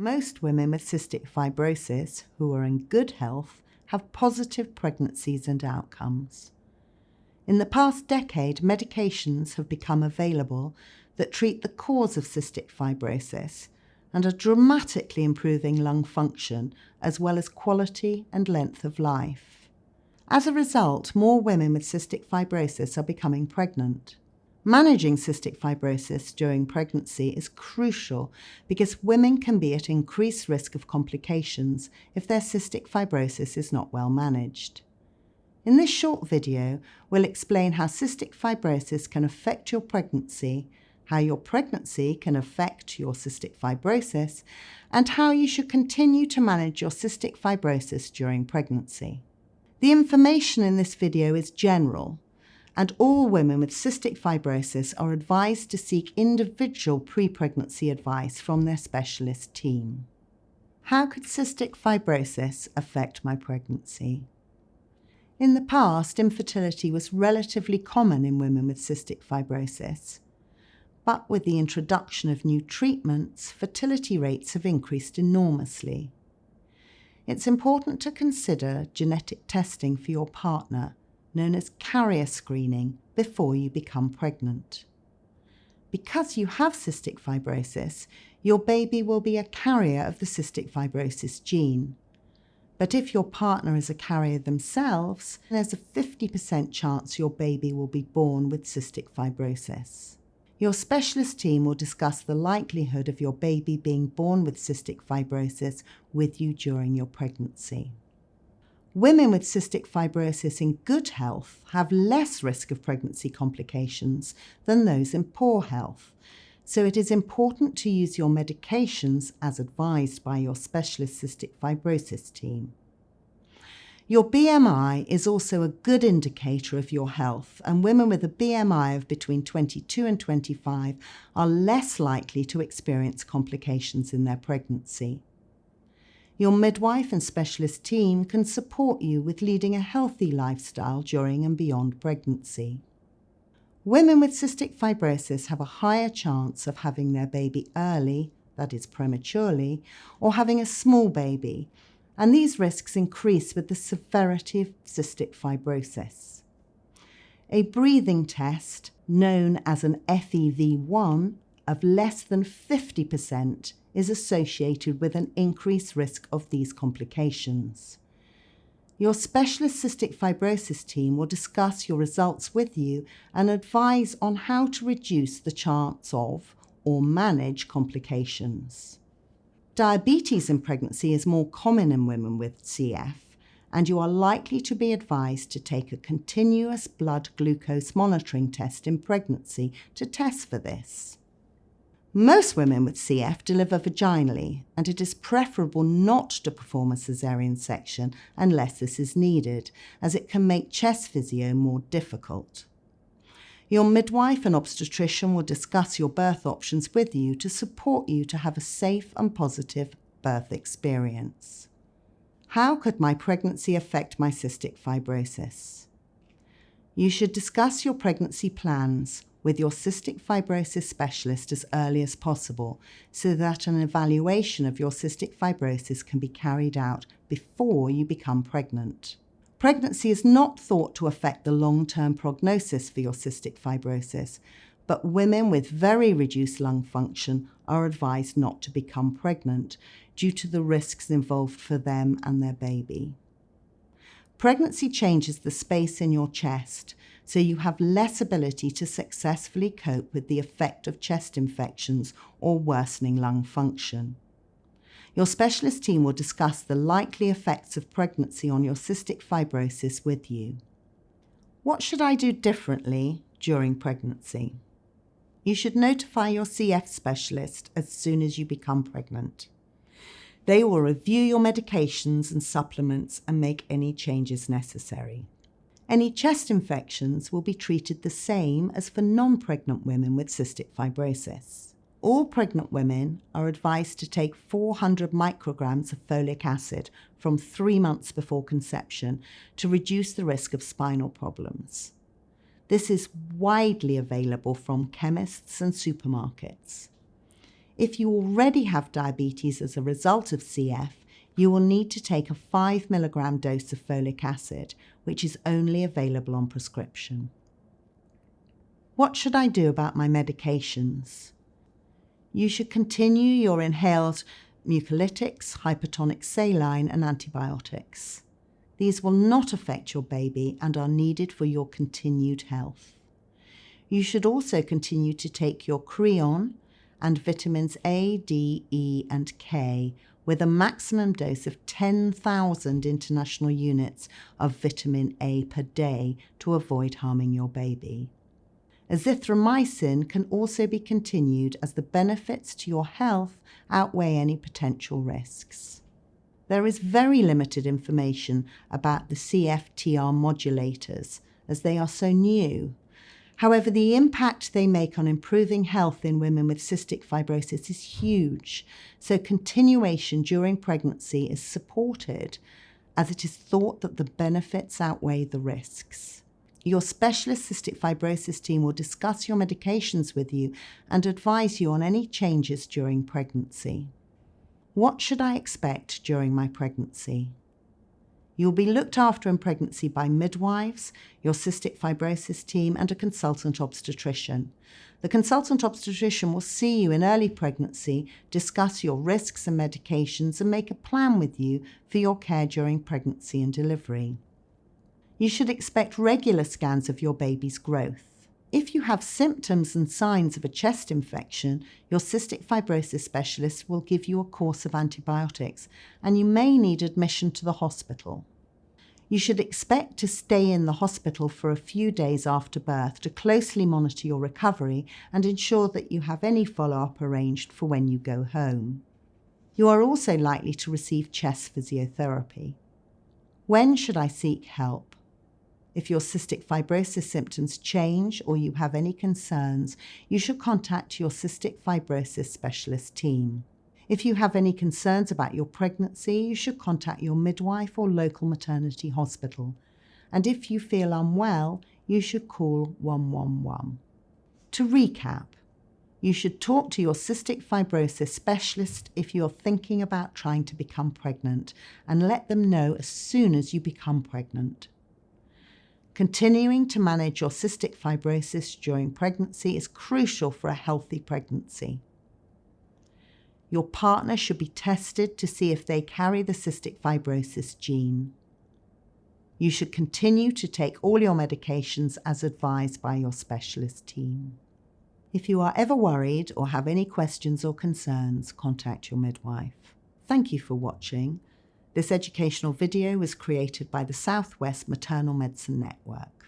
Most women with cystic fibrosis who are in good health have positive pregnancies and outcomes. In the past decade, medications have become available that treat the cause of cystic fibrosis and are dramatically improving lung function as well as quality and length of life. As a result, more women with cystic fibrosis are becoming pregnant. Managing cystic fibrosis during pregnancy is crucial because women can be at increased risk of complications if their cystic fibrosis is not well managed. In this short video, we'll explain how cystic fibrosis can affect your pregnancy, how your pregnancy can affect your cystic fibrosis, and how you should continue to manage your cystic fibrosis during pregnancy. The information in this video is general, and all women with cystic fibrosis are advised to seek individual pre-pregnancy advice from their specialist team. How could cystic fibrosis affect my pregnancy? In the past, infertility was relatively common in women with cystic fibrosis, but with the introduction of new treatments, fertility rates have increased enormously. It's important to consider genetic testing for your partner, known as carrier screening, before you become pregnant. Because you have cystic fibrosis, your baby will be a carrier of the cystic fibrosis gene. But if your partner is a carrier themselves, there's a 50% chance your baby will be born with cystic fibrosis. Your specialist team will discuss the likelihood of your baby being born with cystic fibrosis with you during your pregnancy. Women with cystic fibrosis in good health have less risk of pregnancy complications than those in poor health, so it is important to use your medications as advised by your specialist cystic fibrosis team. Your BMI is also a good indicator of your health, and women with a BMI of between 22 and 25 are less likely to experience complications in their pregnancy. Your midwife and specialist team can support you with leading a healthy lifestyle during and beyond pregnancy. Women with cystic fibrosis have a higher chance of having their baby early, that is prematurely, or having a small baby, and these risks increase with the severity of cystic fibrosis. A breathing test, known as an FEV1, of less than 50% is associated with an increased risk of these complications. Your specialist cystic fibrosis team will discuss your results with you and advise on how to reduce the chance of or manage complications. Diabetes in pregnancy is more common in women with CF, and you are likely to be advised to take a continuous blood glucose monitoring test in pregnancy to test for this. Most women with CF deliver vaginally, and it is preferable not to perform a caesarean section unless this is needed, as it can make chest physio more difficult. Your midwife and obstetrician will discuss your birth options with you to support you to have a safe and positive birth experience. How could my pregnancy affect my cystic fibrosis? You should discuss your pregnancy plans with your cystic fibrosis specialist as early as possible so that an evaluation of your cystic fibrosis can be carried out before you become pregnant. Pregnancy is not thought to affect the long-term prognosis for your cystic fibrosis, but women with very reduced lung function are advised not to become pregnant due to the risks involved for them and their baby. Pregnancy changes the space in your chest, so you have less ability to successfully cope with the effect of chest infections or worsening lung function. Your specialist team will discuss the likely effects of pregnancy on your cystic fibrosis with you. What should I do differently during pregnancy? You should notify your CF specialist as soon as you become pregnant. They will review your medications and supplements and make any changes necessary. Any chest infections will be treated the same as for non-pregnant women with cystic fibrosis. All pregnant women are advised to take 400 micrograms of folic acid from 3 months before conception to reduce the risk of spinal problems. This is widely available from chemists and supermarkets. If you already have diabetes as a result of CF, you will need to take a 5 mg dose of folic acid, which is only available on prescription. What should I do about my medications? You should continue your inhaled mucolytics, hypertonic saline, and antibiotics. These will not affect your baby and are needed for your continued health. You should also continue to take your Creon and vitamins A, D, E, and K with a maximum dose of 10,000 international units of vitamin A per day to avoid harming your baby. Azithromycin can also be continued as the benefits to your health outweigh any potential risks. There is very limited information about the CFTR modulators as they are so new. However, the impact they make on improving health in women with cystic fibrosis is huge, so continuation during pregnancy is supported as it is thought that the benefits outweigh the risks. Your specialist cystic fibrosis team will discuss your medications with you and advise you on any changes during pregnancy. What should I expect during my pregnancy? You'll be looked after in pregnancy by midwives, your cystic fibrosis team, and a consultant obstetrician. The consultant obstetrician will see you in early pregnancy, discuss your risks and medications, and make a plan with you for your care during pregnancy and delivery. You should expect regular scans of your baby's growth. If you have symptoms and signs of a chest infection, your cystic fibrosis specialist will give you a course of antibiotics, and you may need admission to the hospital. You should expect to stay in the hospital for a few days after birth to closely monitor your recovery and ensure that you have any follow-up arranged for when you go home. You are also likely to receive chest physiotherapy. When should I seek help? If your cystic fibrosis symptoms change or you have any concerns, you should contact your cystic fibrosis specialist team. If you have any concerns about your pregnancy, you should contact your midwife or local maternity hospital. And if you feel unwell, you should call 111. To recap, you should talk to your cystic fibrosis specialist if you're thinking about trying to become pregnant, and let them know as soon as you become pregnant. Continuing to manage your cystic fibrosis during pregnancy is crucial for a healthy pregnancy. Your partner should be tested to see if they carry the cystic fibrosis gene. You should continue to take all your medications as advised by your specialist team. If you are ever worried or have any questions or concerns, contact your midwife. Thank you for watching. This educational video was created by the Southwest Maternal Medicine Network.